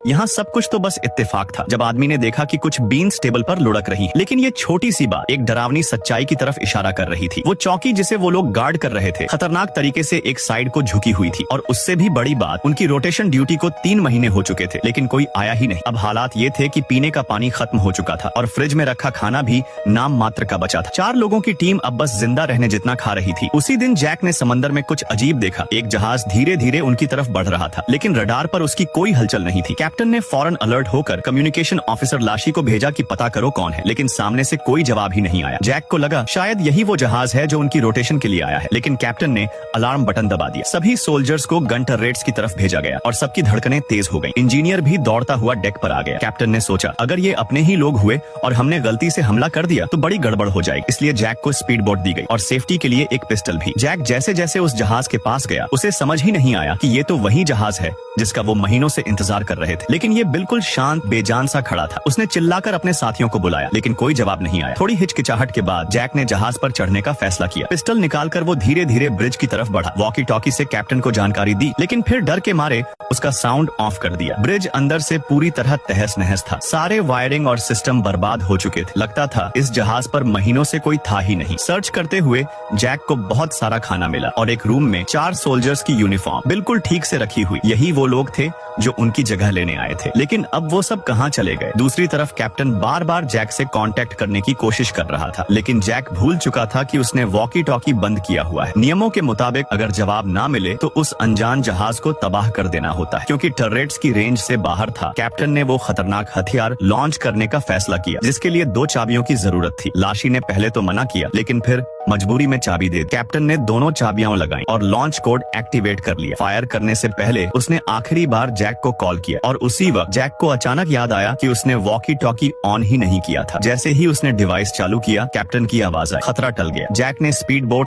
यहाँ सब कुछ तो बस इत्तेफाक था जब आदमी ने देखा कि कुछ बीन्स टेबल पर लुढ़क रही हैं। लेकिन ये छोटी सी बात एक डरावनी सच्चाई की तरफ इशारा कर रही थी। वो चौकी जिसे वो लोग गार्ड कर रहे थे खतरनाक तरीके से एक साइड को झुकी हुई थी, और उससे भी बड़ी बात उनकी रोटेशन ड्यूटी को 3 महीने हो चुके थे, लेकिन कोई आया ही नहीं। अब हालात ये थे कि पीने का पानी खत्म हो चुका था और फ्रिज में रखा खाना भी नाम मात्र का बचा था। 4 लोगों की टीम अब बस जिंदा रहने जितना खा रही थी। उसी दिन जैक ने समंदर में कुछ अजीब देखा। एक जहाज धीरे धीरे उनकी तरफ बढ़ रहा था, लेकिन रडार पर उसकी कोई हलचल नहीं थी। कैप्टन ने फौरन अलर्ट होकर कम्युनिकेशन ऑफिसर लाशी को भेजा कि पता करो कौन है, लेकिन सामने से कोई जवाब ही नहीं आया। जैक को लगा शायद यही वो जहाज है जो उनकी रोटेशन के लिए आया है, लेकिन कैप्टन ने अलार्म बटन दबा दिया। सभी सोल्जर्स को गन टर्रेट्स की तरफ भेजा गया और सबकी धड़कनें तेज हो गईं। इंजीनियर भी दौड़ता हुआ डेक पर आ गया। कैप्टन ने सोचा अगर ये अपने ही लोग हुए और हमने गलती से हमला कर दिया तो बड़ी गड़बड़ हो जाएगी, इसलिए जैक को स्पीड बोट दी गई और सेफ्टी के लिए एक पिस्टल भी। जैक जैसे जैसे उस जहाज के पास गया उसे समझ ही नहीं आया कि ये तो वही जहाज है जिसका वो महीनों से इंतजार कर रहे थे, लेकिन ये बिल्कुल शांत बेजान सा खड़ा था। उसने चिल्लाकर अपने साथियों को बुलाया, लेकिन कोई जवाब नहीं आया। थोड़ी हिचकिचाहट के बाद जैक ने जहाज पर चढ़ने का फैसला किया। पिस्टल निकालकर वो धीरे धीरे ब्रिज की तरफ बढ़ा। वॉकी टॉकी से कैप्टन को जानकारी दी, लेकिन फिर डर के मारे उसका साउंड ऑफ कर दिया। ब्रिज अंदर से पूरी तरह तहस नहस था। सारे वायरिंग और सिस्टम बर्बाद हो चुके थे। लगता था इस जहाज पर महीनों से कोई था ही नहीं। सर्च करते हुए जैक को बहुत सारा खाना मिला और एक रूम में 4 सोल्जर्स की यूनिफॉर्म बिल्कुल ठीक से रखी हुई। यही वो लोग थे जो उनकी जगह लेने आए थे, लेकिन अब वो सब कहाँ चले गए? दूसरी तरफ कैप्टन बार बार जैक से कांटेक्ट करने की कोशिश कर रहा था, लेकिन जैक भूल चुका था कि उसने वॉकी टॉकी बंद किया हुआ है। नियमों के मुताबिक अगर जवाब ना मिले तो उस अनजान जहाज को तबाह कर देना होता है। क्योंकि टर्रेट्स की रेंज से बाहर था, कैप्टन ने वो खतरनाक हथियार लॉन्च करने का फैसला किया, जिसके लिए 2 चाबियों की जरूरत थी। लाशी ने पहले तो मना किया, लेकिन फिर मजबूरी में चाबी दे। कैप्टन ने दोनों चाबियां लगाई और लॉन्च कोड एक्टिवेट कर लिया। फायर करने से पहले उसने आखिरी बार जैक को कॉल किया और उसी वक्त जैक को अचानक याद आया कि उसने वॉकी टॉकी ऑन ही नहीं किया था। जैसे ही उसने डिवाइस चालू किया, कैप्टन की आवाज आई। खतरा टल गया। जैक ने स्पीड बोट